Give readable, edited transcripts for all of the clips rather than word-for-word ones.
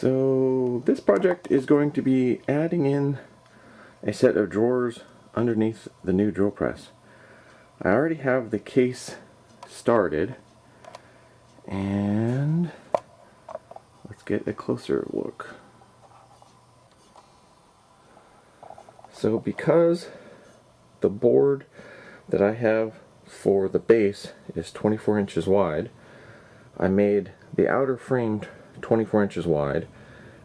So this project is going to be adding in a set of drawers underneath the new drill press. I already have the case started, and let's get a closer look. So because the board that I have for the base is 24 inches wide, I made the outer frame 24 inches wide,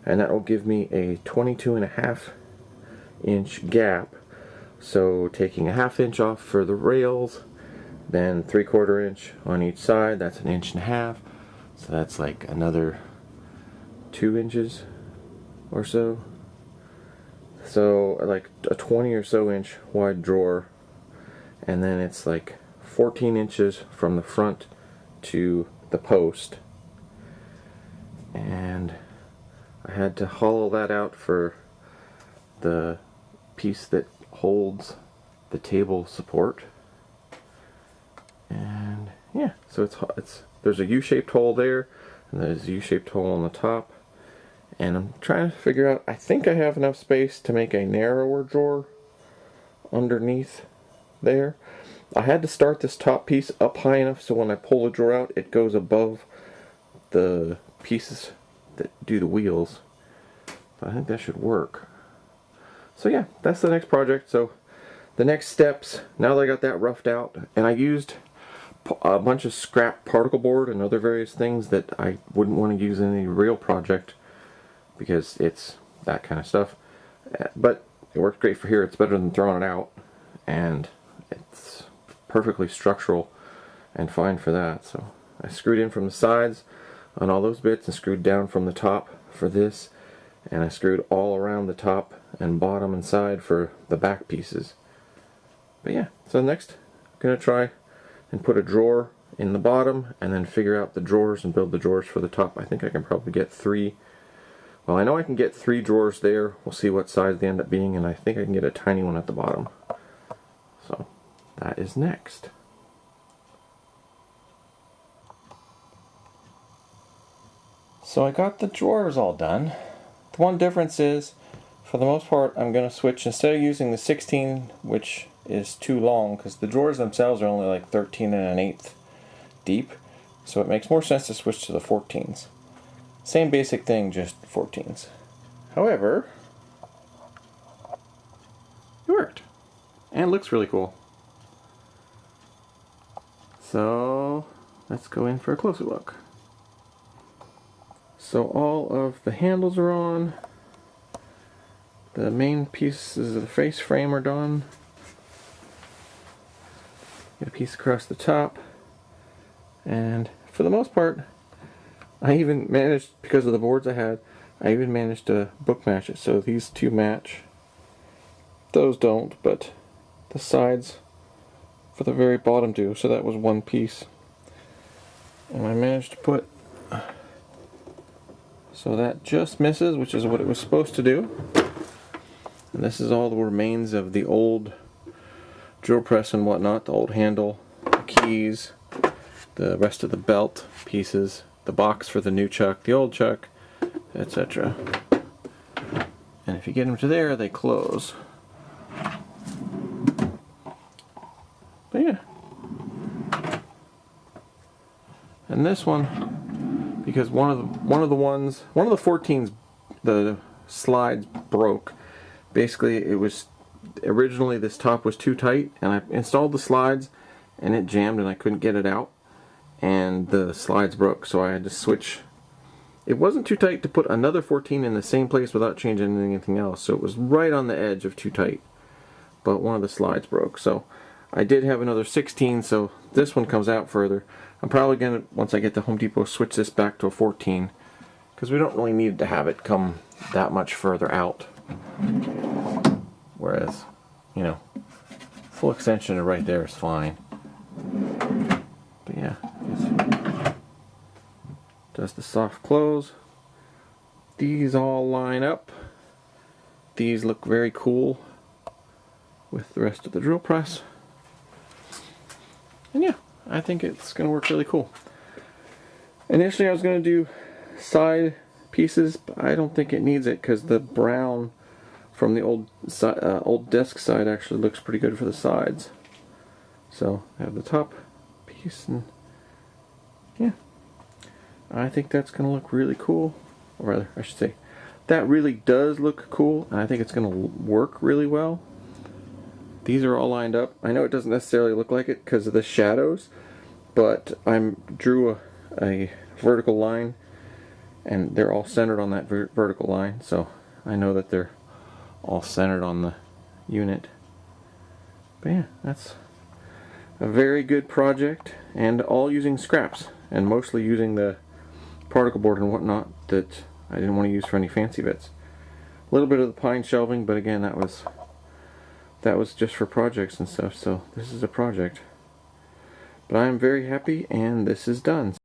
and that will give me a 22.5-inch gap. So taking a ½ inch off for the rails, then 3/4 inch on each side, that's an 1.5 inches. So that's like another 2 inches or so. So like a 20 or so inch wide drawer, and then it's like 14 inches from the front to the post. And I had to hollow that out for the piece that holds the table support. And yeah, so there's a U-shaped hole there, and there's a U-shaped hole on the top. And I'm trying to figure out, I think I have enough space to make a narrower drawer underneath there. I had to start this top piece up high enough so when I pull the drawer out, it goes above the pieces that do the wheels. But I think that should work. So yeah, that's the next project. So the next steps, now that I got that roughed out, and I used a bunch of scrap particle board and other various things that I wouldn't want to use in any real project because it's that kind of stuff. But it worked great for here. It's better than throwing it out, and it's perfectly structural and fine for that. So I screwed in from the sides on all those bits and screwed down from the top for this, and I screwed all around the top and bottom and side for the back pieces. But yeah, so next I'm going to try and put a drawer in the bottom and then figure out the drawers and build the drawers for the top. I think I can probably get 3. Well, I know I can get 3 drawers there. We'll see what size they end up being, and I think I can get a tiny one at the bottom. So that is next. So I got the drawers all done. The one difference is, for the most part, I'm going to switch, instead of using the 16, which is too long, because the drawers themselves are only like 13 1/8 deep, so it makes more sense to switch to the 14s. Same basic thing, just 14s. However, it worked, and it looks really cool. So let's go in for a closer look. So all of the handles are on. The main pieces of the face frame are done. Get a piece across the top. And for the most part, I even managed, because of the boards I had, I even managed to book match it. So these two match. Those don't, but the sides for the very bottom do. So that was one piece. And I managed to put, so that just misses, which is what it was supposed to do. And this is all the remains of the old drill press and whatnot, the old handle, the keys, the rest of the belt pieces, the box for the new chuck, the old chuck, etc. And if you get them to there, they close. But yeah. And this one, because one of the 14s, the slides broke. Basically, it was originally this top was too tight, and I installed the slides, and it jammed, and I couldn't get it out, and the slides broke. So I had to switch. It wasn't too tight to put another 14 in the same place without changing anything else. So it was right on the edge of too tight, but one of the slides broke. So I did have another 16, so this one comes out further. I'm probably gonna, once I get to Home Depot, switch this back to a 14, because we don't really need to have it come that much further out. Whereas, you know, full extension right there is fine. But yeah, does the soft close. These all line up. These look very cool with the rest of the drill press. And yeah, I think it's going to work really cool. Initially I was going to do side pieces, but I don't think it needs it because the brown from the old desk side actually looks pretty good for the sides. So I have the top piece, and yeah, I think that's going to look really cool. Or rather, I should say, that really does look cool, and I think it's going to work really well. These are all lined up. I know it doesn't necessarily look like it because of the shadows, but I drew a vertical line, and they're all centered on that vertical line, so I know that they're all centered on the unit. But yeah, that's a very good project, and all using scraps, and mostly using the particle board and whatnot that I didn't want to use for any fancy bits. A little bit of the pine shelving, but again, that was just for projects and stuff, so this is a project. But I am very happy, and this is done.